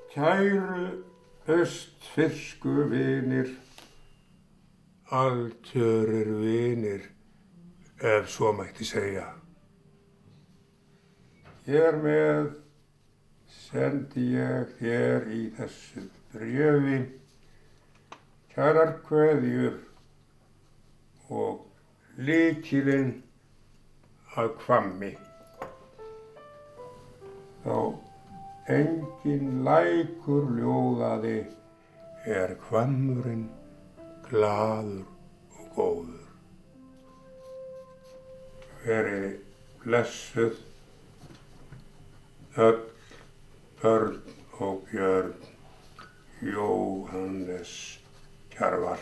Kæru austfirsku vinir, altörir vinir, ef svo mætti segja. Hér með sendi ég þér í þessu bréfi kærar kveðjur og lykilinn að Hvammi. Þá enginn lækur ljóðaði Hvammurinn glaður og góður. Verið blessuð öll börn og björn, Jóhannes Kjarval.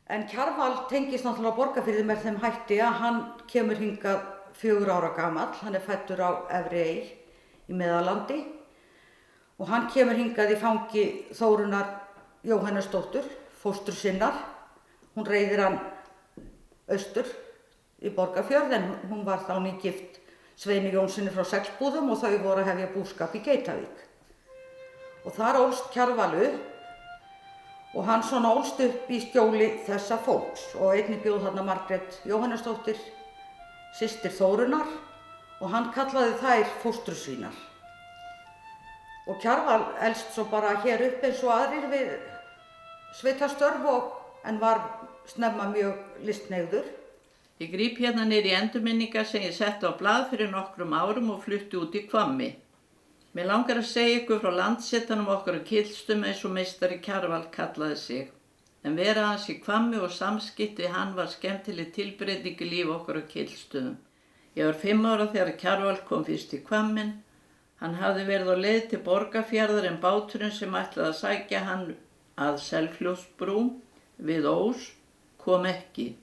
En Kjarval tengist náttúrulega Borgarfirði með þeim hætti að hann kemur hingað 4 ára gamall. Hann fæddur á Efri Ey í Meðallandi og hann kemur hingað í fangi Þórunnar Jóhannesdóttur, fóstru sinnar. Hún reiðir hann austur í Borgarfjörð en hún var þá nýgift Sveini Jónssoni frá Sexbúðum og þau voru að hefja búskap í Geitavík. Og þar ólst Kjarval upp og hann svona ólst upp í skjóli þessa fólks og einnig bjó þarna Margrét Jóhannesdóttir, systir Þórunnar, og hann kallaði þær fóstru sínar. Og Kjarval elst svo bara hér upp eins og aðrir við sveitastörf en var snemma mjög listneigður. Ég gríp hérna niður í endurminningar sem ég setti á blað fyrir nokkrum árum og flutti út í Hvammi. Mér langar að segja ykkur frá landsetanum okkar á Kylstum eins og meistari Kjarval kallaði sig. En vera hans í Hvammi og samskipti hann var skemmtileg tilbreyting í lífi okkar á Kylstum. Ég var 5 ára þegar Kjarval kom fyrst í Hvammin. Hann hafði verið á leið til Borgarfjarðar en báturinn sem ætlaði að sækja hann að Selfljótsbrú við Ós kom ekki.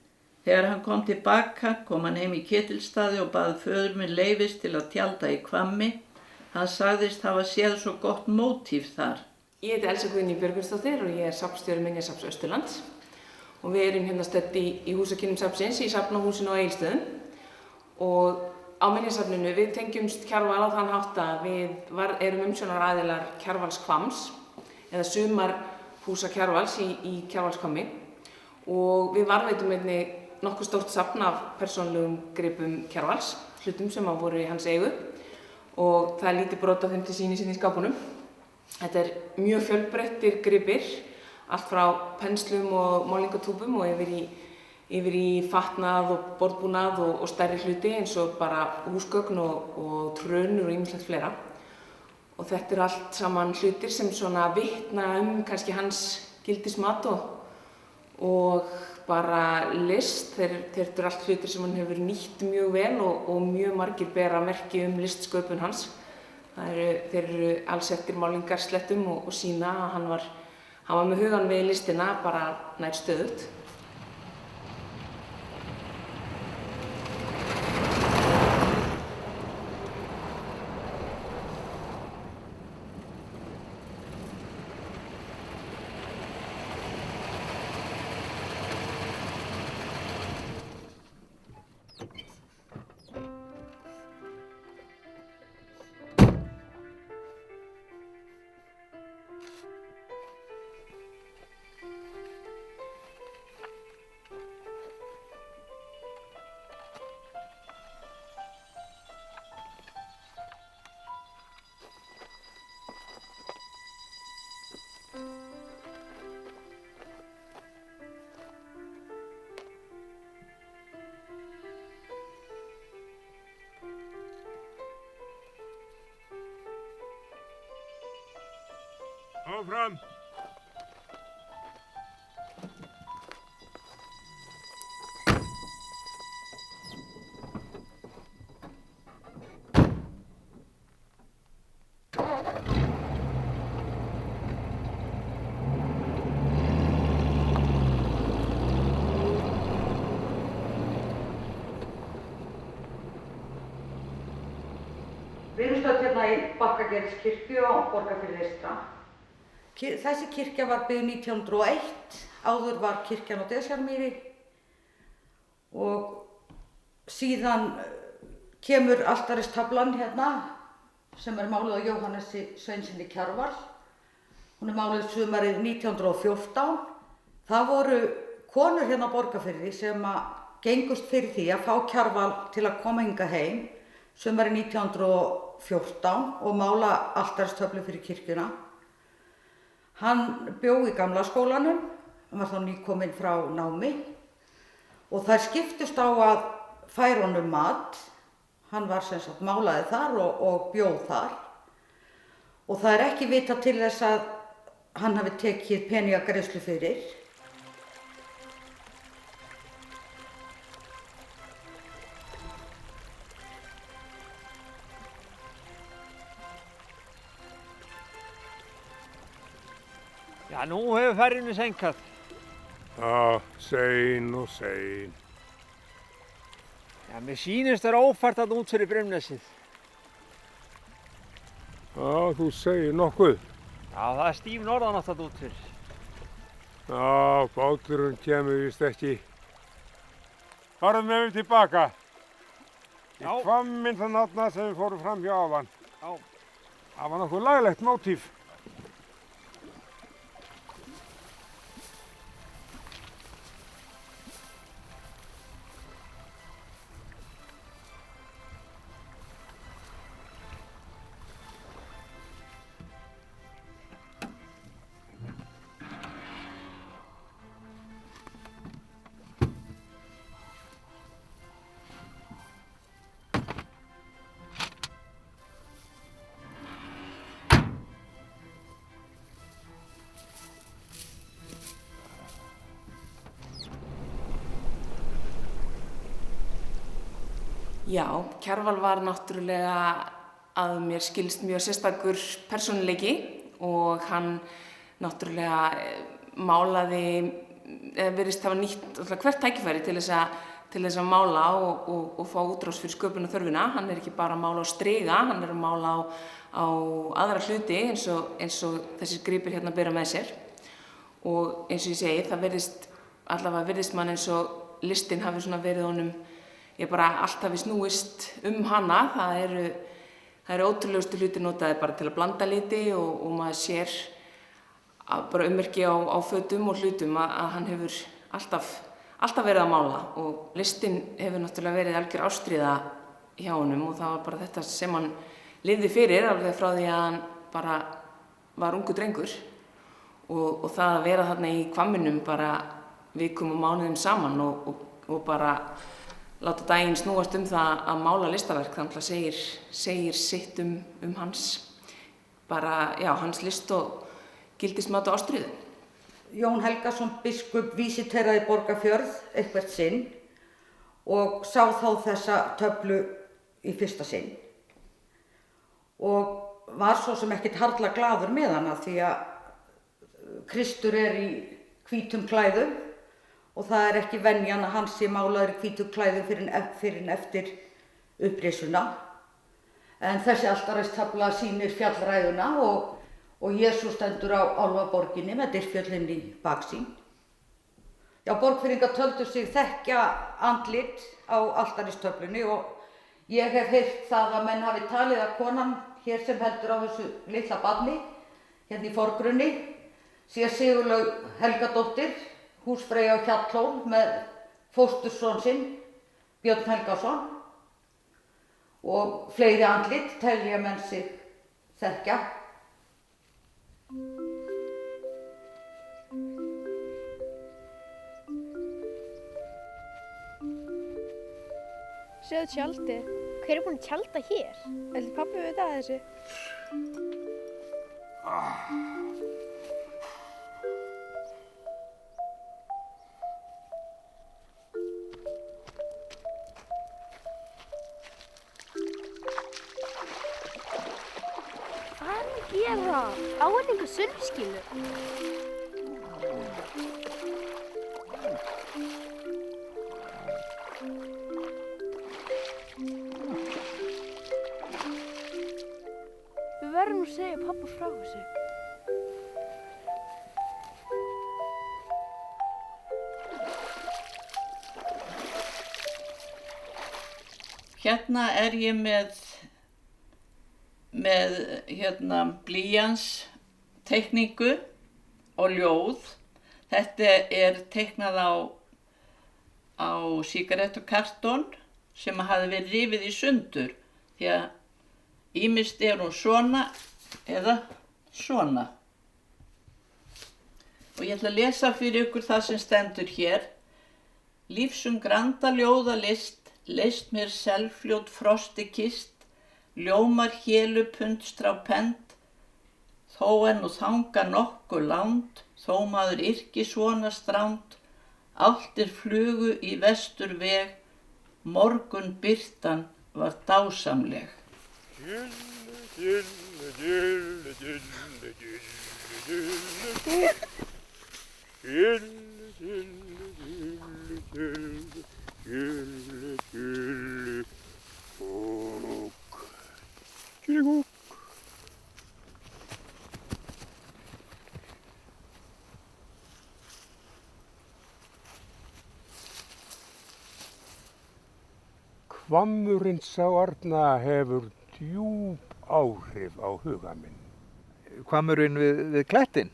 Þegar hann kom tilbaka kom hann heim í Ketilsstaði og bað föður minn leyfis til að tjalda í Hvammi. Hann sagðist hafa séð svo gott mótíf þar. Ég heiti Elsa Guðný Björgvinsdóttir og ég er safnstjóri Minjasafns Austurlands. Og við erum hérna stödd í húsakynnum safnsins í Safnahúsinu á Egilsstöðum. Og á Minjasafninu við tengjumst Kjarval á þann hátt að við erum umsjónaraðilar Kjarvals Hvamms eða sumarhúsa Kjarvals í Kjarvalshvammi. Og við varðveitum einnig nokkuð stórt safn af persónulegum gripum Kjarvals, hlutum sem voru í hans eigu og það er lítið brot af þeim til sýnis í skápunum. Þetta er mjög fjölbreyttir gripir, allt frá penslum og málingatúbum og yfir í fatnað og borðbúnað og stærri hluti eins og bara húsgögn og trönur og ýmislegt fleira. Og þetta er allt saman hlutir sem svona vitna kannski hans gildismat og bara list. Þetta eru allt hlutir sem hann hefur nýtt mjög vel og mjög margir bera merki listsköpun hans. Þeir eru allsettir málingarslettum og sýna að hann var með hugann við listina bara nær stöðugt. Áfram! Við erum stödd hérna í Bakkagerðskirkju á Borgarfirði eystra. Þessi kirkja var byggð 1901, áður var kirkjan á Desjarmýri og síðan kemur altaristaflan hérna sem er máluð á Jóhannesi Sveinssyni Kjarval. Hún er máluð sumarið 1914. Það voru konur hérna á Borgarfirði sem gengust fyrir því að fá Kjarval til að koma hingað heim sumarið 1914 og mála altaristöflu fyrir kirkjuna. Hann bjó í gamla skólanum, hann var þá nýkominn frá námi og þær skiptust á að færa honum mat. Hann var sem sagt málaði þar og bjóð þar og það er ekki vitað til þess að hann hafi tekið peningagreiðslu fyrir. Já, nú hefur ferðinni seinkað. Já, sein og sein. Já, mér sýnist þér ófært að út fyrir Brimnesið. Já, þú segir nokkuð. Já, það er stíf norðanátt að út fyrir. Já, báturinn kemur víst ekki. Farðu með við tilbaka. Í Já. Hvamminn þann þarna sem við fórum fram hjá áðan. Já. Það var nokkuð laglegt mótíf. Já, Kjarval var náttúrulega að mér skilst mjög sérstakur persónuleiki og hann náttúrulega málaði, eða virðist hafa nýtt hvert tækifæri til þess að mála og fá útrás fyrir sköpunarþörfina. Hann er ekki bara að mála á striga, hann er að mála á aðra hluti eins og þessir gripir hérna bera með sér. Og eins og ég segi, það virðist mann eins og listin hafi svona verið honum, ég bara allt hafi snúist hana. Það eru ótrúlegustu hluti notaði bara til að blanda liti og maður sér bara ummerki á fötum og hlutum að hann hefur alltaf verið að mála og listin hefur náttúrulega verið algjör ástríða hjá honum og það var bara þetta sem hann lifði fyrir alveg frá því að hann bara var ungur drengur og það að vera þarna í Hvamminum bara vikum og mánuðum saman og bara láta daginn snúast það að mála listaverk, þannig að segir sitt hans, bara, já, hans list og gildismat og ástríðu. Jón Helgason biskup vísiteraði Borgarfjörð eitthvert sinn og sá þá þessa töflu í fyrsta sinn og var svo sem ekkert harla glaður með hana því að Kristur er í hvítum klæðum og það er ekki venjan að hann sé málaður í hvítum klæðum fyrr en eftir upprisuna. En þessi altaristafla sýnir fjallræðuna og Jesús stendur á álfaborginni með Dyrfjöllin í baksýn. Já, Borgfirðingar töldu sig þekkja andlit á altaristöflunni og ég hef heyrt það að menn hafi talið að konan hér sem heldur á þessu litla barni, hérna í forgrunni, sé Sigurlaug Helgadóttir, húsfreyja á Hjallhól með fósturson sinn, Björn Helgason og fleiri andlit telja menn sig þekkja. Sjáðu tjaldið. Hver er búinn að tjalda hér? Ætli pabbi veit að þessu? Hvað er hann að gera? Á hann einhver sunnskilu? Við verðum að segja pabba frá þessu. Hérna er ég með blýans teikningu og ljóð. Þetta er teiknað á sígarettukartón sem hafði verið rifið í sundur því að ýmist er hún svona eða svona. Og ég ætla að lesa fyrir ykkur það sem stendur hér. Lífsum granda ljóðalist, leist mér selfljót frosti kist, ljómar hélu pundstrá pend, þó nú þanga nokkuð langt, þó maður yrki svona stránd, áltir flugu í vestur veg, morgun birtan var dásamleg. Hvammurinn sá arna hefur djúp áhrif á huga minn. Hvammurinn við klettinn,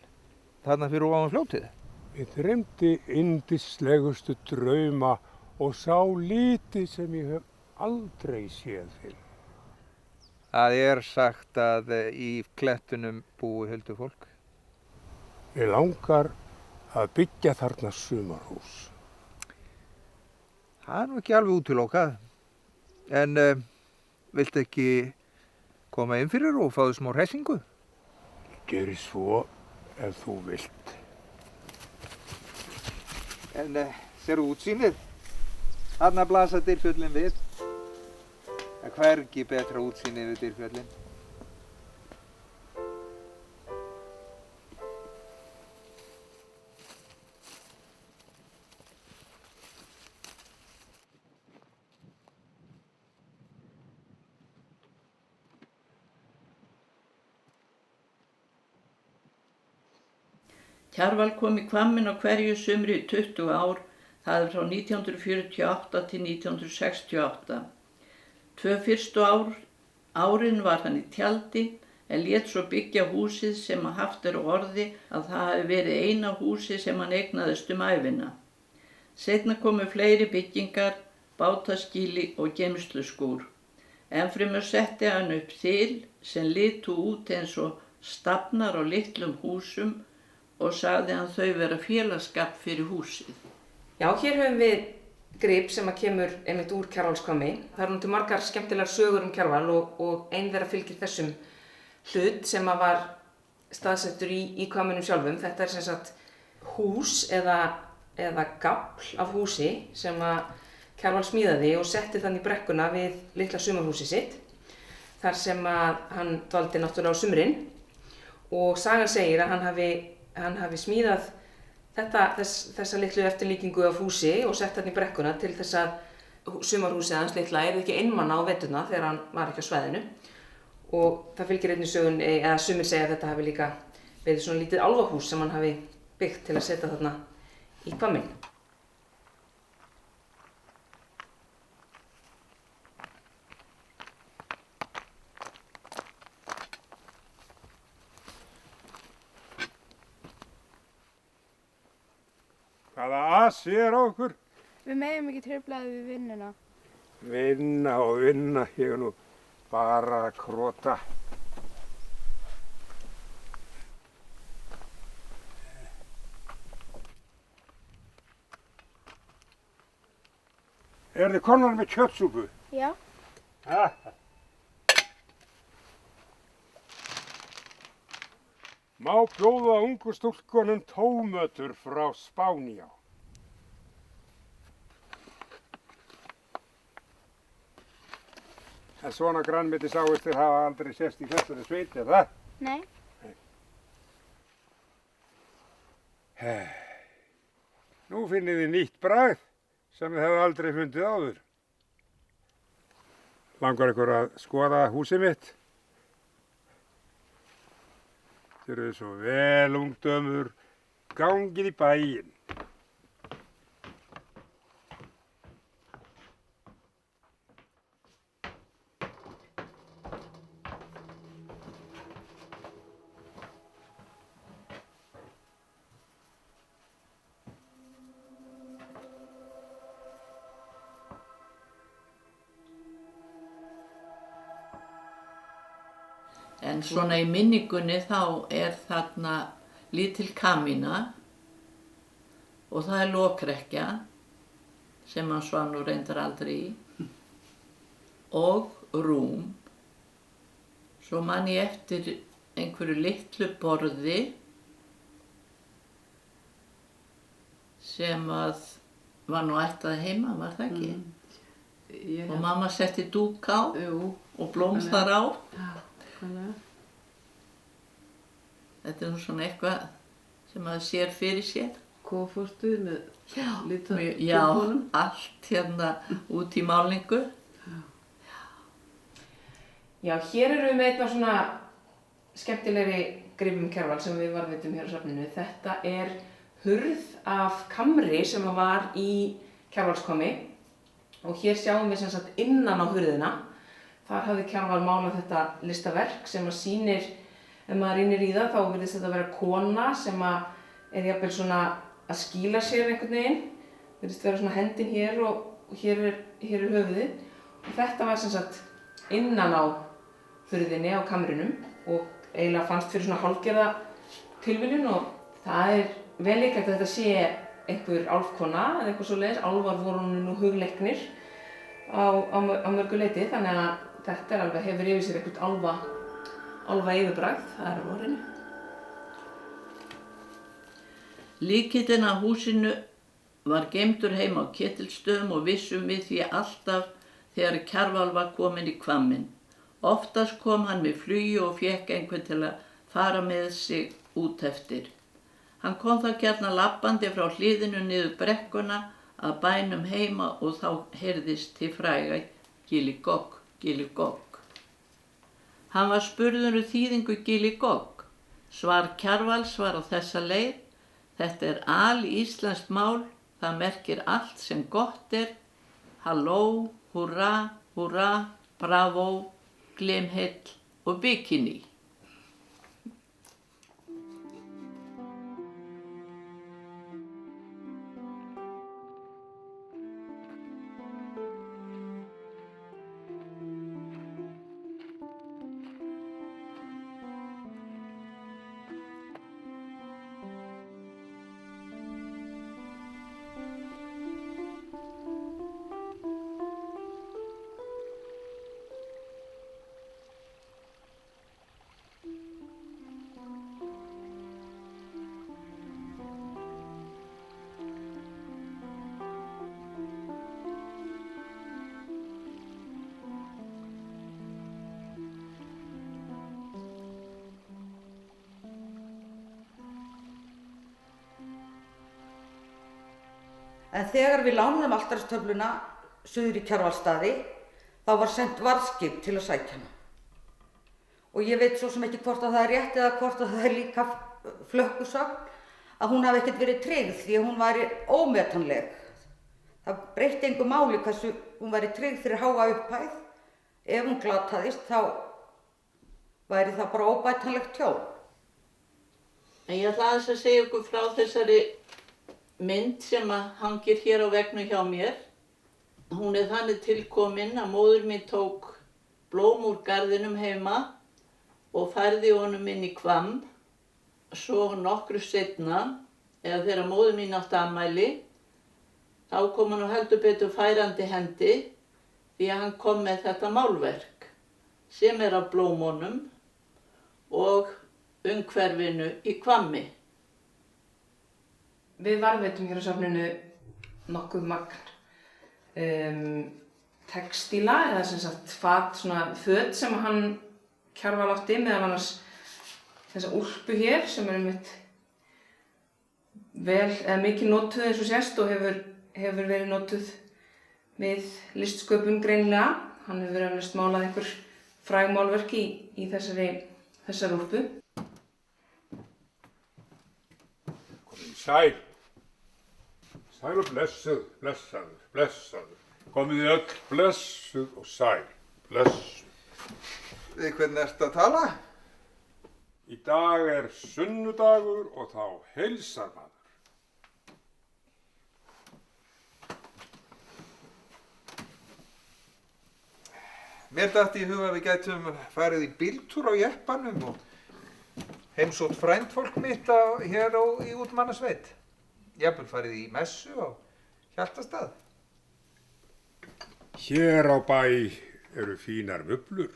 þarna fyrir ofan fljótið. Ég dreymdi yndislegustu drauma og sá liti sem ég hef aldrei séð fyrir. Það er sagt að í klettunum búi huldufólk. Ég langar að byggja þarna sumarhús. Það er nú ekki alveg útilokað. En viltu ekki koma inn fyrir og fáðu smá hressingu? Gjörðu svo ef þú vilt. En sérðu útsýnið? Þarna blasa Dyrfjöllin við. Það er hvergi betra útsýnið við Dyrfjöllin. Kjarval kom í Hvamminn á hverju sumri í 20 ár, það er frá 1948 til 1968. 2 fyrstu árin var hann í tjaldi en lét svo byggja húsið sem haft er á orði að það hafi verið eina húsið sem hann eignaðist ævina. Seinna komu fleiri byggingar, bátaskýli og geymsluskúr. Ennfremur setti hann upp þil sem litu út eins og stafnar á litlum húsum og sagði hann þau vera félagsskap fyrir húsið. Já, hér höfum við grip sem kemur einmitt úr Kjarvalshvammi. Það eru til margar skemmtilegar sögur Kjarval og ein þeirra fylgir þessum hlut sem var staðsettur í hvamminum sjálfum. Þetta er sem sagt hús eða gafl af húsi sem Kjarval smíðaði og setti þannig í brekkuna við litla sumarhúsið sitt. Þar sem hann dvaldi náttúrulega á sumrin og sagan segir að hann hafi smíðað þessa litlu eftirlíkingu af húsi og sett hann í brekkuna til þess að sumarhúsið hans litla er ekki einmanna á veturna þegar hann var ekki á svæðinu. Og það fylgir einnig sögun, eða sumir segja að þetta hafi líka verið svona lítið álfahús sem hann hafi byggt til að setja þarna í Hvamminn. Hvaða asi er á okkur? Við megum ekki trufla við vinnuna. Vinna og vinna, ég er nú bara að krota. Er þið komnar með kjötsúpu? Já. Má bjóða ungu stúlkunum tómötur frá Spánjá. En svona grænmeti sáistir hafa aldrei sést í þessari sveit, er það? Nei. Nú finnið þið nýtt bragð sem þið hefðu aldrei fundið áður. Langar ykkur að skoða húsið mitt? Þið eruð svo vel ungdömur, gangið í bæinn. En svona í minningunni þá þarna lítil kamína og það lokrekkja sem hann svaf nú reyndar aldrei í og rúm. Svo man ég eftir einhverju litlu borði sem að var nú ættað heima, var það ekki? Og mamma setti dúk á og blóm þar á. Þetta nú svona eitthvað sem maður sér fyrir sér. Koffortið með lita Já, allt hérna út í málningu. Já, hér erum við með eitthvað svona skemmtilegri gripum Kjarval sem við varðveitum hér á safninu. Þetta hurð af kamri sem var í Kjarvalskvammi og hér sjáum við sem sagt innan á hurðina. Þar hafði Kjarval málað þetta listaverk sem sýnir, ef maður rýnir í það, þá virðist þetta vera kona sem jafnvel svona að skýla sér einhvern veginn. Virðist vera svona hendin hér og hér höfuðið. Og þetta var sem sagt innan á hurðinni á kamrinum og eiginlega fannst fyrir svona hálfgerða tilviljun og það vel líklegt að þetta sé einhver álfkona eða eitthvað svoleiðis. Álfar voru nú hugleiknir á mörgu leyti, þannig að þetta alveg hefur yfir sér eitthvað álfa yfirbragð, það á orðinu. Lykillinn að húsinu var geymdur heima á Ketilsstöðum og vissum við því alltaf þegar Kjarval var kominn í Hvamminn. Oftast kom hann með flugi og fékk einhvern til að fara með sig út eftir. Hann kom þá gjarnan labbandi frá hliðinu niður brekkuna að bænum heima og þá heyrðist til fræga Gilligogg, Gilligogg. Hann var spurður þýðingu Gilligogg. Svar Kjarvals var á þessa leið: þetta alíslenskt mál, það merkir allt sem gott halló, húrra, húrra, bravo, glimheill og bikini. En þegar við lánuðum altaristöfluna suður í Kjarvalsstaði, þá var sent varðskip til að sækja hana. Og ég veit svo sem ekki hvort að það rétt eða hvort að það líka flökkusögn að hún hafi ekkert verið tryggð því að hún væri ómetanleg. Það breytti engu máli hversu hún væri tryggð fyrir háa upphæð. Ef hún glataðist þá væri það bara óbætanlegt tjón. En ég ætla aðeins að segja ykkur frá þessari mynd sem hangir hér á veggnum hjá mér. Hún þannig tilkomin að móðir mín tók blóm úr garðinum heima og færði honum inn í Hvamm. Svo nokkru seinna, eða þegar móðir mín átti afmæli, þá kom hann heldur betur færandi hendi því að hann kom með þetta málverk sem af blómunum og umhverfinu í Hvammi. Við varðveitum hér á safninu nokkuð magn textíla eða sem sagt föt sem hann Kjarval átti, meðal annars þessa úlpu hér sem einmitt vel eða mikið notuð eins og sést og hefur verið notuð við listsköpun greinilega. Hann hefur eflaust málað einhver fræg málverk í þessari úlpu. Komið sæl. Sæl og blessuð, blessaður, blessaður. Komið þið öll blessuð og sæl, blessuð. Við hvern ertu að tala? Í dag sunnudagur og þá heilsar maður. Mér dætti í huga að við gætum farið í bíltúr á jeppanum og heimsótt frændfólk mitt í Útmannasveit. Jafnvel farið í messu á Hjaltastað. Hér á bæ eru fínar mublur.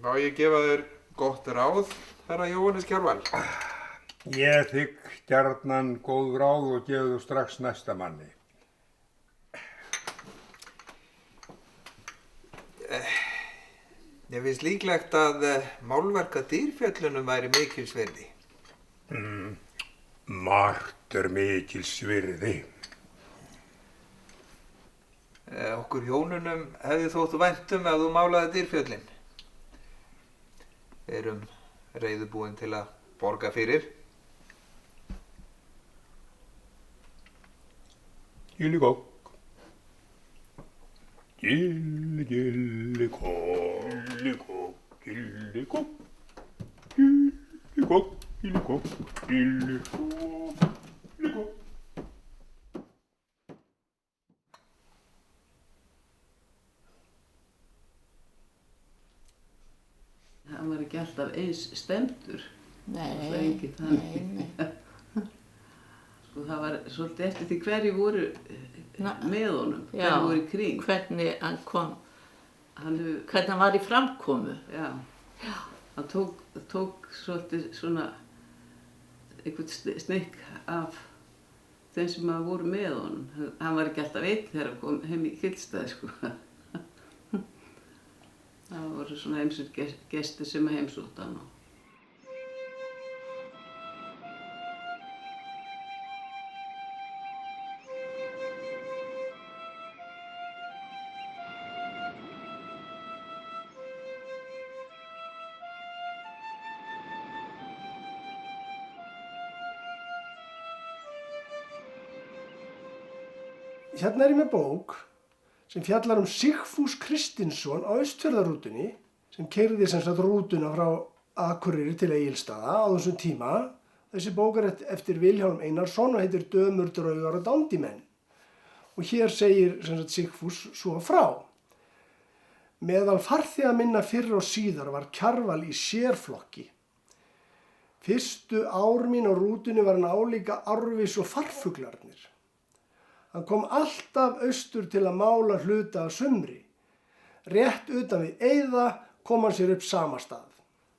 Má ég gefa þér gott ráð, herra Jóhannes Kjarval? Ég þigg gjarnan góð ráð og gefðu strax næsta manni. Ég finnst líklegt að málverk að Dýrfjöllunum væri mikils virði. Margt er mikils virði. Okkur hjónunum hefði þótt væntum ef þú málaði Dýrfjöllin. Við erum reiðubúin til að borga fyrir. Gilligokk. Gilligokk. Gilligokk. Gilligokk. Gilligokk. Gilligokk. Gilligokk. Gilligokk. Hann var ekki alltaf eins stemdur. Nei. Sko það var svolítið eftir því hverju voru með honum, hverju voru í kring. Hvernig hann kom, hvernig hann var í framkomu. Já. Hann tók svolítið svona einhvern snykk af þeim sem voru með honum. Hann var ekki alltaf einn þegar hann kom heim í Kildstað, sko. Það voru svona gestir sem heimsóttu hann. Hérna er ég með bók sem fjallar Sigfús Kristinsson á Austfjarðarrútunni sem keyrði sem sagt rútuna frá Akureyri til Egilsstaða á þessum tíma. Þessi bók er eftir Vilhjálm Einarsson og heitir Dömur, draugar og dandimenn. Og hér segir sem sagt Sigfús svo frá. Meðal farþega minna fyrr og síðar var Kjarval í sérflokki. Fyrstu ár mín á rútunni var hann álíka árvis og farfuglarnir. Hann kom alltaf austur til að mála hluta að sumri. Rétt utan við Eiða kom hann sér upp sama stað.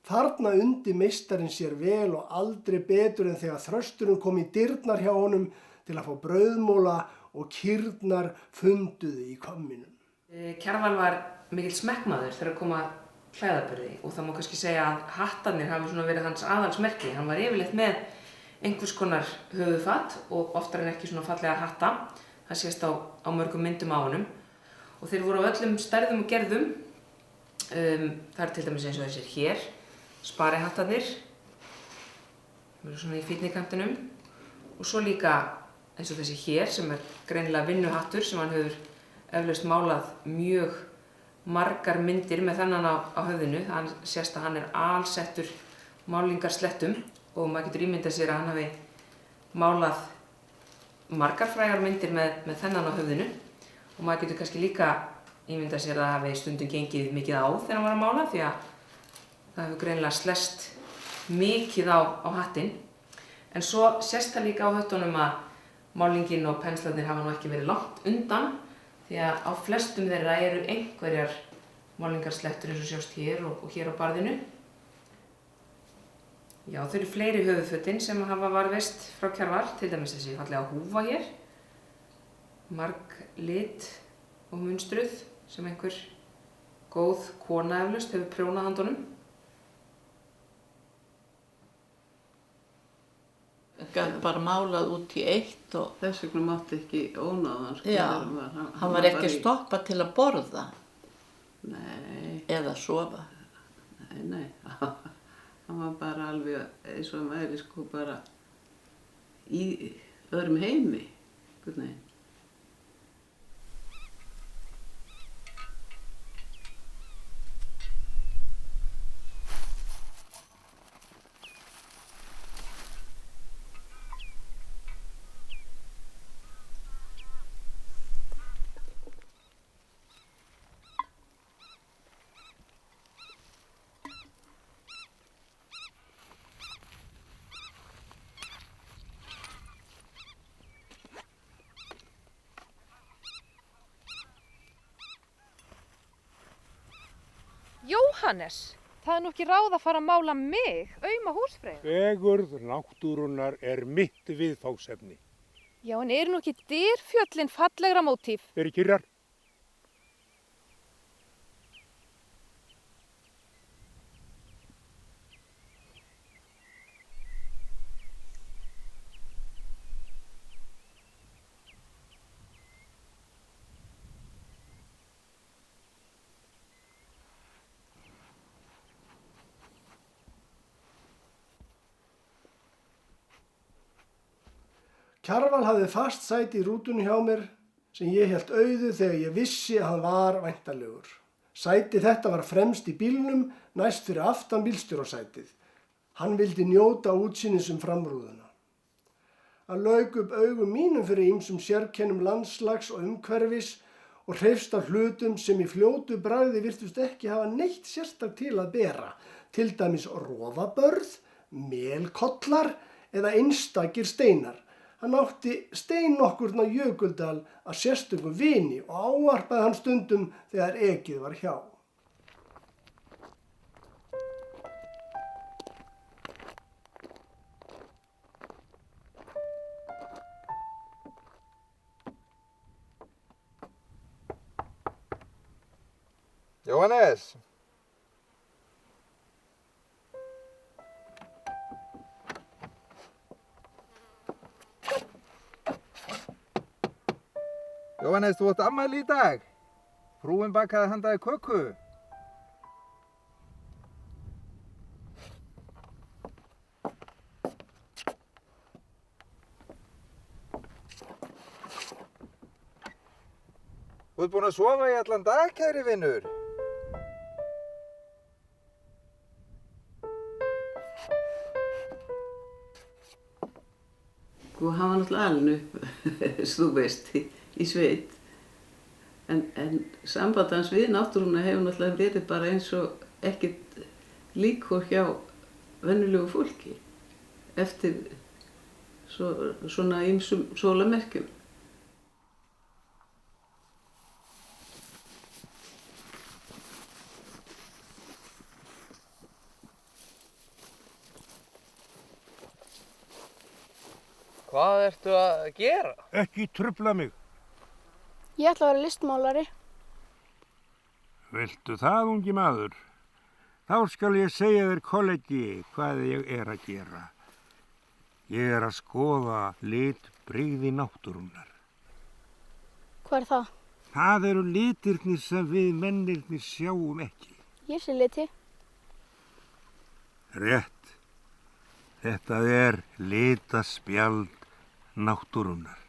Þarna undi meistarinn sér vel og aldrei betur en þegar þrösturinn kom í dyrnar hjá honum til að fá brauðmóla og kýrnar funduðu í komminum. Kjarval var mikill smekkmaður þegar kom að klæðaburði og það má kannski segja að hattarnir hafi svona verið hans aðalsmerki. Hann var yfirleitt með einhvers konar höfuðfatt og oftar en ekki svona fallega hatta. Það sést á mörgum myndum á honum og þeir voru á öllum stærðum og gerðum. Það er til dæmis eins og þessir hér, sparihattarnir, sem eru svona í fínnikantinum og svo líka eins og þessi hér sem er greinilega vinnuhattur sem hann hefur eflaust málað mjög margar myndir með þennan á höfðinu. Það sést að hann er alsettur málingarslettum og maður getur ímyndað sér að hann hafi málað margar frægar myndir með þennan á höfðinu og maður getur kannski líka ímyndað sér að það hafi stundum gengið mikið á þegar hann var að mála því að það hefur greinilega slest mikið á hattinn. En svo sést það líka á höttunum að málningin og penslarnir hafa nú ekki verið langt undan því að á flestum þeirra eru einhverjar málingarslettur eins og sjást hér og hér á barðinu. Já, þau eru fleiri höfuðfötin sem hafa varðveist frá Kjarval, til dæmis þessi fallega húfa hér, marg lit og munstruð sem einhver góð kona eflaust hefur prjónað handunum. Bara málað út í eitt og... Þess vegna mátti ekki ónáða hann, sko. Já, hann var ekki að stoppa til að borða. Nei. Eða sofa. Nei. Hann var bara alveg eins og hann væri sko bara í öðrum heimi, einhvern veginn. Jóhannes, það nú ekki ráð að fara að mála mig, auma húsfreyju. Fegurð náttúrunnar mitt viðfangsefni. Já, en nú ekki Dyrfjöllin fallegra mótíf? Eru kyrrar? Kjarval hafði fast sæti í rútunni hjá mér sem ég hélt auðu þegar ég vissi að hann var væntanlegur. Sæti þetta var fremst í bílnum, næst fyrir aftan bílstjórasætið. Hann vildi njóta útsýnis framrúðuna. Hann lauk upp augum mínum fyrir ýmsum sérkennum landslags og umhverfis og hreifst af hlutum sem í fljótu bragði virtust ekki hafa neitt sérstak til að bera, til dæmis roðabörð, melkollar eða einstakir steinar. Hann átti stein nokkurn á Jökuldal að sérstökum vini og ávarpaði hann stundum þegar ekið var hjá. Jóhannes. Jóhannes, þú átt afmæli í dag. Frúin bakaði handa þér köku. Þú ert búin að sofa í allan dag, kæri vinur. Og hann var náttúrulega alinn upp, þú veist, í sveit. En samband hans við náttúruna hefur náttúrulega verið bara eins og ekkert líkur hjá venjulegu fólki eftir svona ýmsum sólarmerkjum. Hvað ertu að gera? Ekki trufla mig. Ég ætla að vera listmálari. Viltu það, ungi maður? Þá skal ég segja þér kollegi hvað ég að gera. Ég að skoða litbrigði náttúrunnar. Hvað það? Það eru litirnir sem við mennirnir sjáum ekki. Ég sé liti. Rétt. Þetta litaspjald náttúrunnar.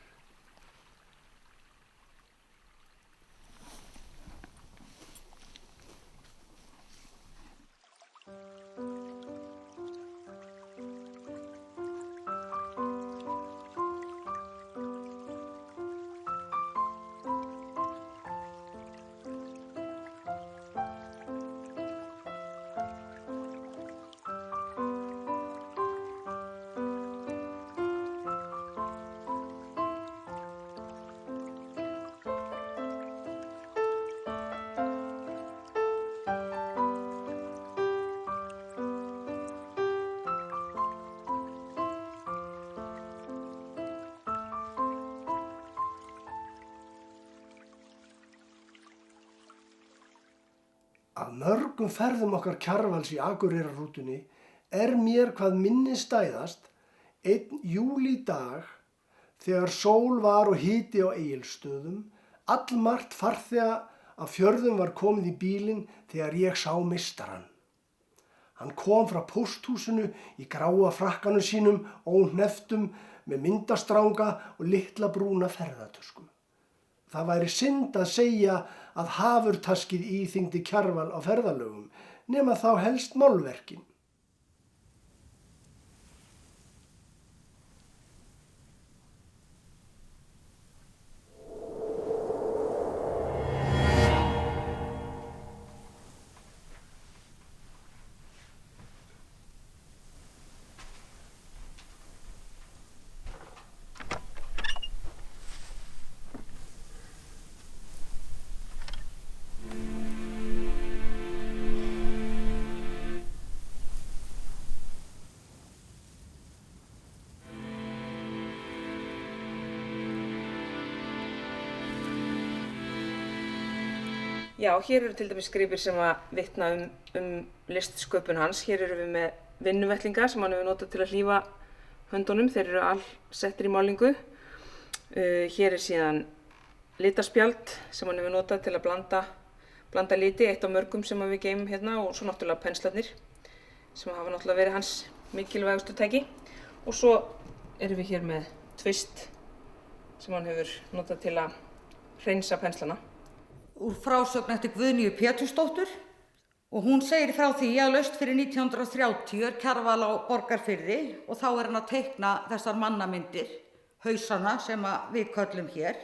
Af mörgum ferðum okkar Kjarvals í Akureyrarrútunni mér hvað minni stæðast einn júlídag þegar sól var og hiti á Egilsstöðum, allmargt farþega af fjörðum var komið í bílinn þegar ég sá meistarann. Hann kom frá pósthúsinu í gráa frakkanum sínum, óhneftum, með myndastranga og litla brúna ferðatösku. Það væri synd að segja að hafurtaskið íþyngdi Kjarval á ferðalögum, nema þá helst málverkin. Já, hér eru til dæmis gripir sem að vitna listsköpun hans. Hér erum við með vinnuvettlinga sem hann hefur notað til að hlífa höndunum. Þeir eru allsettir í málingu. Hér er síðan litaspjald sem hann hefur notað til að blanda liti, eitt af mörgum sem við geymum hérna, og svo náttúrulega penslarnir sem hafa náttúrulega verið hans mikilvægustu tæki. Og svo erum við hér með tvist sem hann hefur notað til að hreinsa penslana. Úr frásögn eftir Guðnýju Pétursdóttur, og hún segir frá því að laust fyrir 1930 er Kjarval á Borgarfirði og þá er hann að teikna þessar mannamyndir, hausana sem við köllum hér,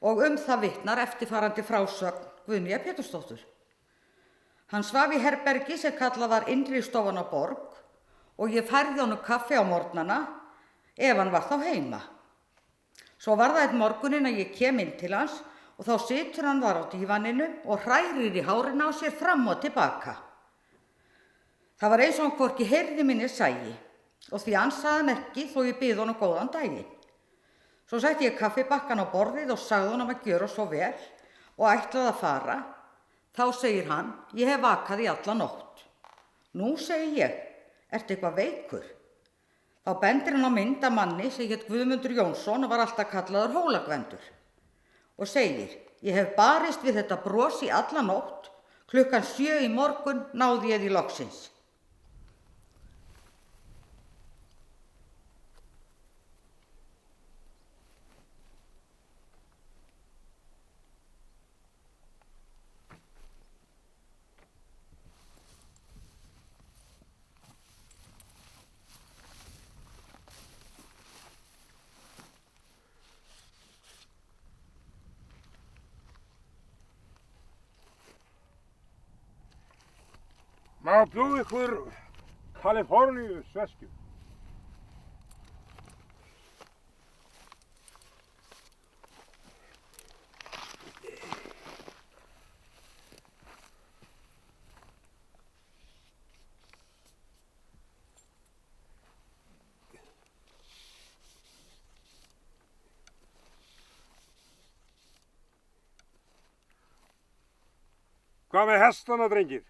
og það vitnar eftirfarandi frásögn Guðnýjar Pétursdóttur. Hann svaf í herbergi sem kallað var innri stofan á Borg og ég færði honum kaffi á morgnana ef hann var þá heima. Svo var það einn morguninn að ég kem inn til hans og þá situr hann þar á dívaninu og hrærir í hárinu á sér fram og tilbaka. Það var eins og hann hvorki heyrði minni sæi og því ansaði hann ekki þó ég bið honum góðan daginn. Svo setti ég kaffibakkan á borðið og sagði honum að gjöra svo vel og ætlaði að fara. Þá segir hann, ég hef vakað í alla nótt. Nú, segi ég, ertu eitthvað veikur? Þá bendir hann á mynd af manni sem hét Guðmundur Jónsson og var alltaf kallaður Hólagvendur. Og segir, ég hef barist við þetta bros í alla nótt, klukkan 7 í morgun náði ég því loksins. Má bjóða ykkur Kaliforníu sveskju. Hvað með hestana, drengir?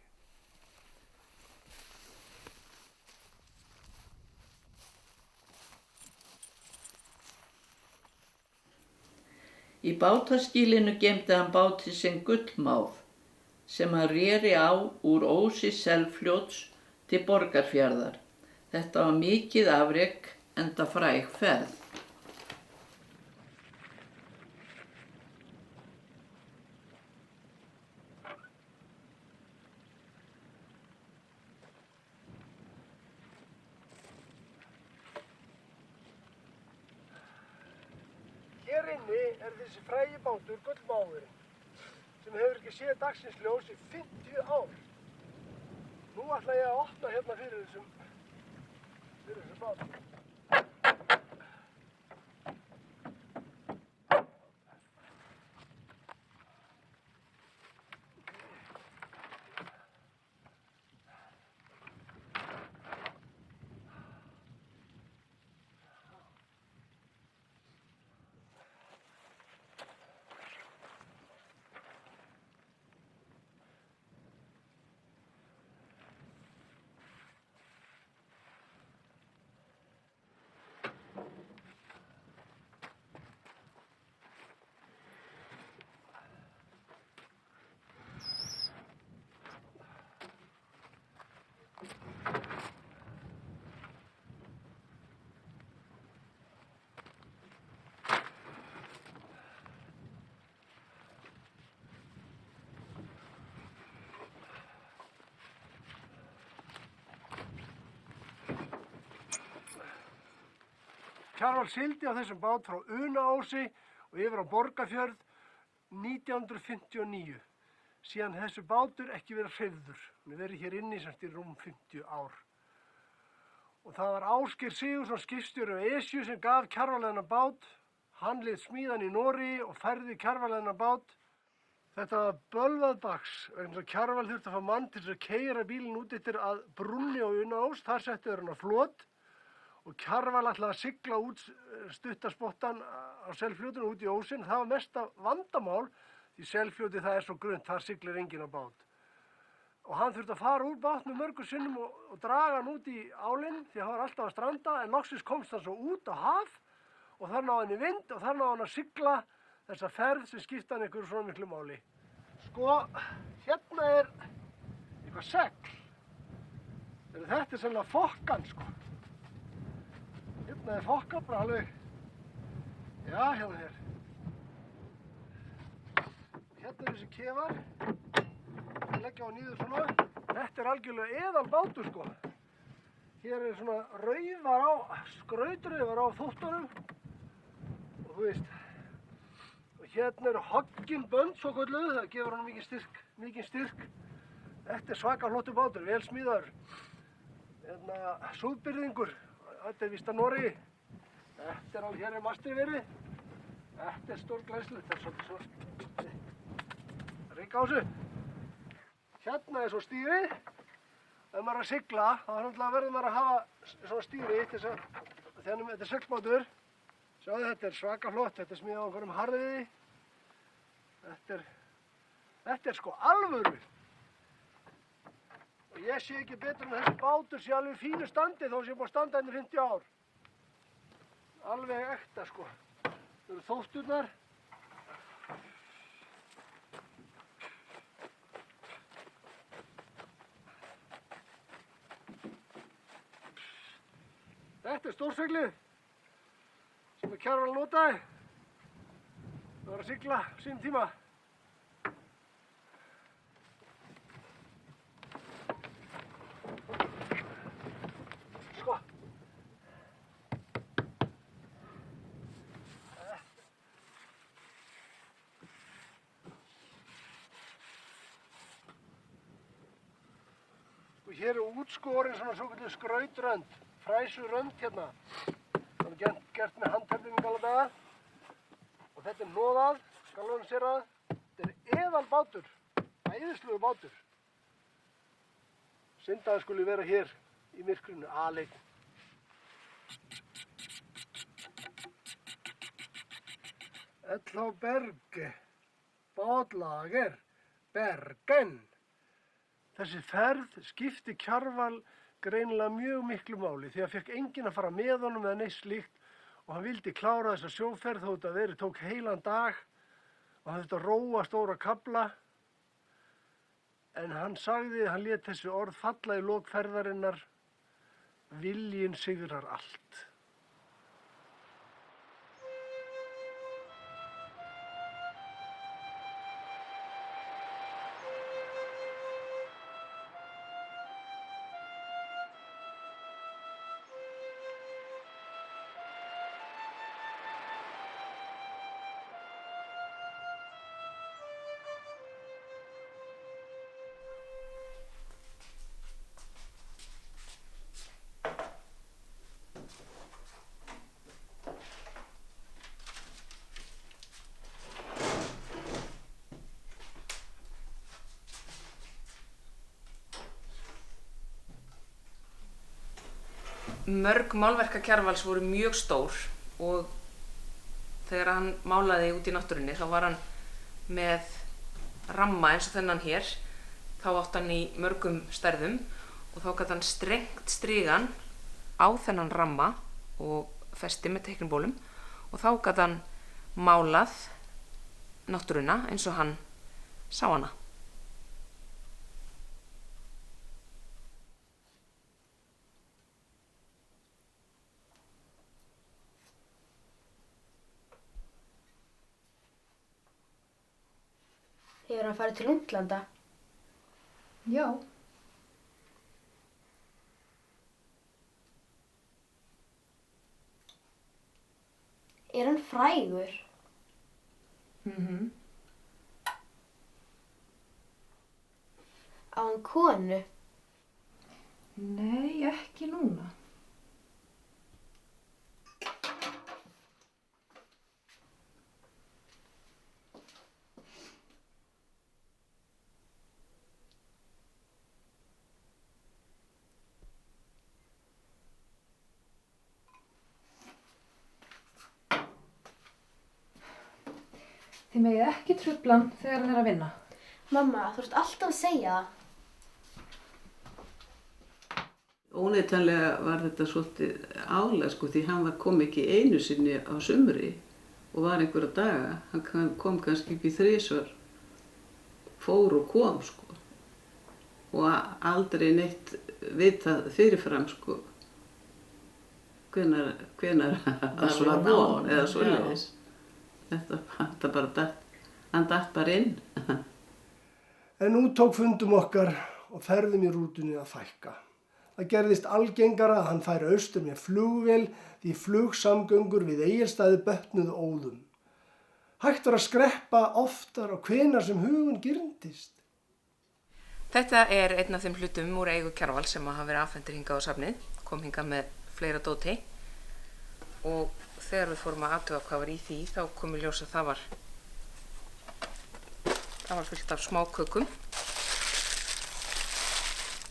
Í bátaskýlinu geymdi hann báti sinn Gullmáð sem hann reri á úr Ósi Selfljóts til Borgarfjarðar. Þetta var mikið afrek enda fræg ferð. Hér inni er þessi frægi bátur, Gullmáðurinn, sem hefur ekki séð dagsins ljós í 50 ár. Nú ætla ég að opna hérna fyrir þessum bát. Kjarval sigldi á þessum bát frá Unaási og yfir á Borgarfjörð 1959. Síðan þessu bátur ekki verið hreyfður. Hann verið hér inni semst í rúm 50 ár. Og það var Ásgeir Sigurðsson skipstjóri á Esju sem gaf Kjarval þennan bát. Hann lét smíðan í Noregi og færði Kjarval þennan bát. Þetta var bölvað dags vegna þess að Kjarval þurfti að fá mann til að keyra bílinn út eftir að brúnni á Unaás. Þar settu þeir hann á flot. Og Kjarval ætlaði að sigla út stuttaspottan á Selfljótinu út í ósinn. Það var mesta vandamál Því Selfljóti það er svo grunnt, þar siglir enginn á bát. Og hann þurfti að fara úr bátnum mörgum sinnum og draga hann út í álinn því hann var alltaf að stranda en loksins komst hann svo út á haf og þar náði hann í vind og þar náði hann að sigla þessa ferð sem skipta hann einhverju svona miklu máli. Sko, hérna er eitthvað segl. Þetta er sennilega fokkan, sko. Hérna er fokkan bara alveg, já, hérna hér. Hérna er þessi kefar. Leggja á nýður svona. Þetta er algjörlega eðalbátur, sko. Hér er svona skrautraufar á þóttunum. Og þú veist, og hérna eru hogginbönd svo kölluð, það gefur hann mikið styrk. Þetta er svaka flottur bátur, vel smíðaður. Hérna, súðbyrðingur, þetta er víst að Noregi. Þetta er alveg, hér er mastrið verið. Þetta er stórglæslegt, þetta er svolítið svona reyka á þessu. Hérna er svo stýrið. Ef maður er að sigla, þá verður maður að hafa svona stýri þegar þetta er seglbátur. Sjáðu, þetta er svaka flott, þetta er smíðað á einhverjum harðviði. Þetta er sko alvöru. Og ég sé ekki betur en þessi bátur sé alveg í fínu standi þó sé búið að standa hérna í 50 ár. Alveg ekta, sko. Það eru þótturnar. Þetta er stórseglið sem Kjarval notaði. Það var að sigla á sínum tíma. Sko. Sko hér er útskorin svona svokölluð skrautrönd. Fræsurönd hérna. Það er gert með handhöfnum í gamla daga. Og þetta er hnoðað, galvaniserað. Þetta er eðalbátur, æðislegur bátur. Synd að hann skuli vera hér í myrkrinu aleinn. L.H. Berge, Båtlager, Bergen. Þessi ferð skipti Kjarval greinilega mjög miklu máli því að fekk enginn að fara með honum eða neitt slíkt og hann vildi klára þessa sjóferð þó þetta tók heilan dag og hann þurfti að róa stóra kafla en hann sagði, hann lét þessi orð falla í lok ferðarinnar: viljinn sigrar allt. Mörg málverka Kjarvals voru mjög stór og þegar hann málaði út í náttúrunni þá var hann með ramma eins og þennan hér. Þá átti hann í mörgum stærðum og þá gat hann strengt strigann á þennan ramma og festi með teiknibólum og þá gat hann málað náttúruna eins og hann sá hana. Hefur hann farið til útlanda? Já. Er hann frægur? Á hann konu? Nei, ekki núna. Þið megið ekki truflan þegar hann að vinna. Mamma, þú ert alltaf að segja það. Óneitanlega var þetta svolítið álag sko því hann kom ekki einu sinni á sumri og var einhverja daga. Hann kom kannski upp í 3 svar, fór og kom sko og aldrei neitt vitað fyrirfram sko hvenær það var von eða svoleiðis. Þetta bara hann datt bara inn. En nú tók fundum okkar og ferðum í rútunni að fækka. Það gerðist algengara að hann færi austur með flugvél því flugsamgöngur við Egilsstaði bötnuðu óðum. Hægt var að skreppa oftar og hvenær sem hugun girndist. Þetta er einn af þeim hlutum úr eigu Kjarvals sem hafa verið afhentir hingað á safnið. Kom hingað með fleira dóti og þegar við fórum að athuga hvað var í því þá kom í ljós að það var fullt af smákökum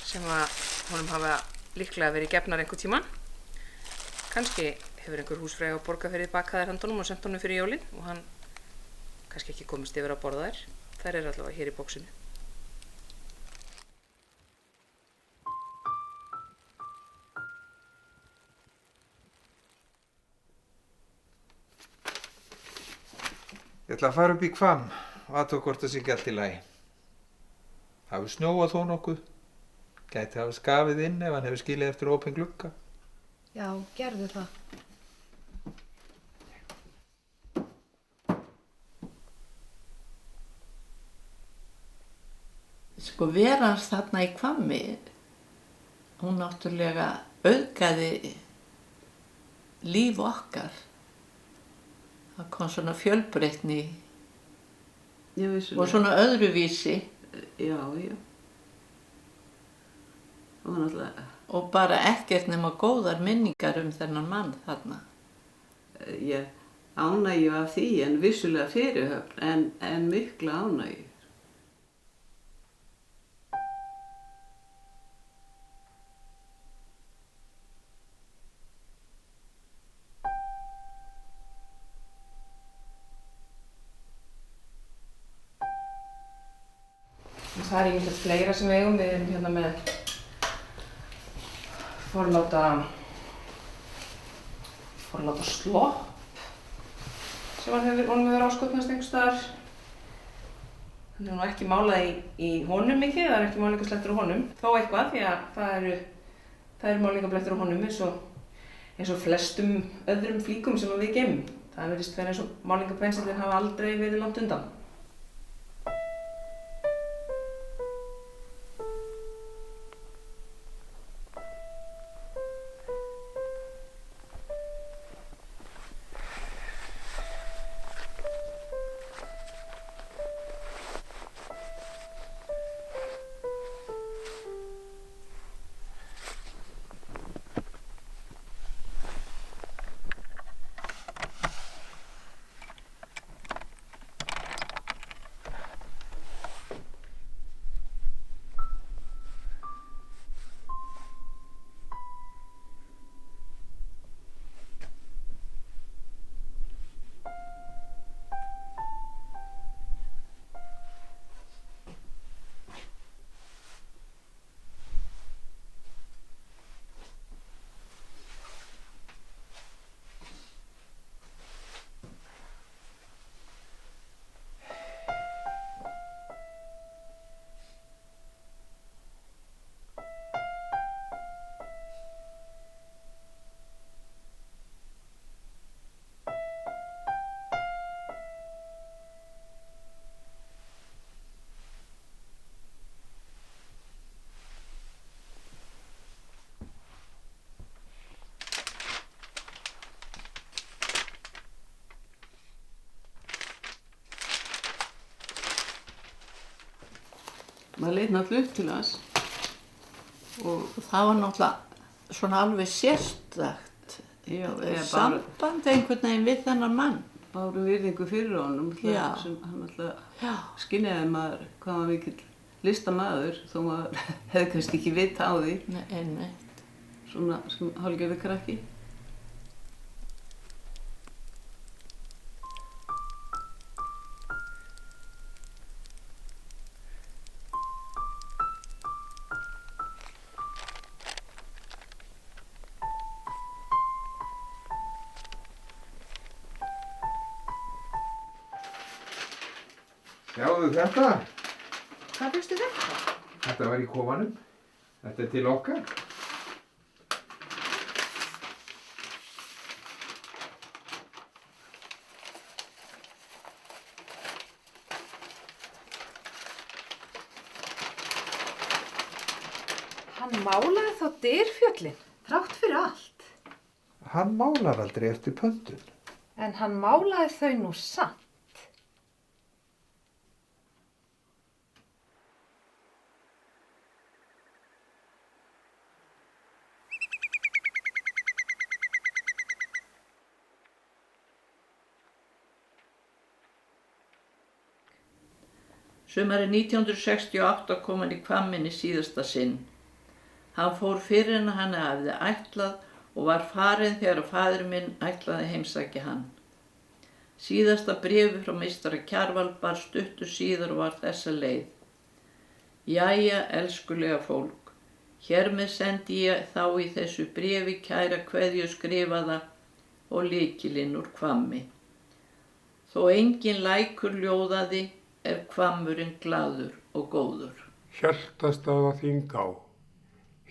sem að honum hafa líklega verið gefnar einhver tíman. Kannski hefur einhver húsfreyja á Borgarfirði bakað þær handunum og sent honum fyrir jólin og hann kannski ekki komist yfir að borða þær. Þær eru allavega hér í bóksinu. Ég ætla að fara upp í Hvamm og athuga hvort það sé ekki allt í lagi. Hafi snjóað þó nokkuð. Gæti hafa skafið inn ef hann hefur skilið eftir opinn glugga. Já, gerðu það. Sko vera hans þarna í Hvammi, hún náttúrulega auðgaði líf okkar. Það kom svona fjölbreytni og svona öðruvísi. Já. Og bara ekkert nema góðar minningar þennan mann þarna. Ég ánægju af því en vissulega fyrirhöfn en mikla ánægju. Það er ýmislegt fleira sem við eigum. Við erum hérna með forláta slopp sem honum hefur verið áskotnast einhvers staðar. Hann er nú ekki málað í honum mikið, það er ekki málingarblettur á honum. Þó eitthvað því að það eru málingarblettur á honum eins og flestum öðrum flíkum sem við geymum. Það virðist vera eins og málingarbensillinn hafa aldrei verið langt undan. Maður leit náttúrulega upp til hans. Og það var náttúrulega svona alveg sérstakt. Samband einhvern veginn við þennan mann. Bárum virðingu fyrir honum. Sem hann alltaf skynjaði maður hvað var mikill listamaður þó maður hefði kannski ekki vita á því. Nei, einmitt. Svona sem hálfgerði krakki. Sjáðu þetta. Hvað finnstu þetta? Þetta var í kofanum. Þetta er til okkar. Hann málaði þá dyrfjöllin, þrátt fyrir allt. Hann málar aldrei eftir pöntun. En hann málaði þau nú samt. Sumarið 1968 kom hann í Hvamminn í síðasta sinn. Hann fór fyrr en hann hafði ætlað og var farinn þegar faðir minn ætlaði að heimsækja hann. Síðasta bréfi frá meistara Kjarval bar stuttu síðar og var þessa leið. Jæja, elskulega fólk, hér með sendi ég þá í þessu bréfi kæra kveðju skrifaða og lykilinn úr Hvammi. Þó engin lækur ljóðaði, er Hvammurinn glaður og góður. Hjaltastaða Þingá,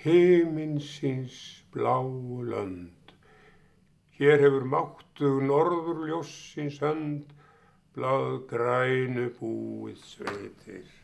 himinsins bláu lönd. Hér hefur máttug norðurljóssins hönd, blað grænu búið sveitir.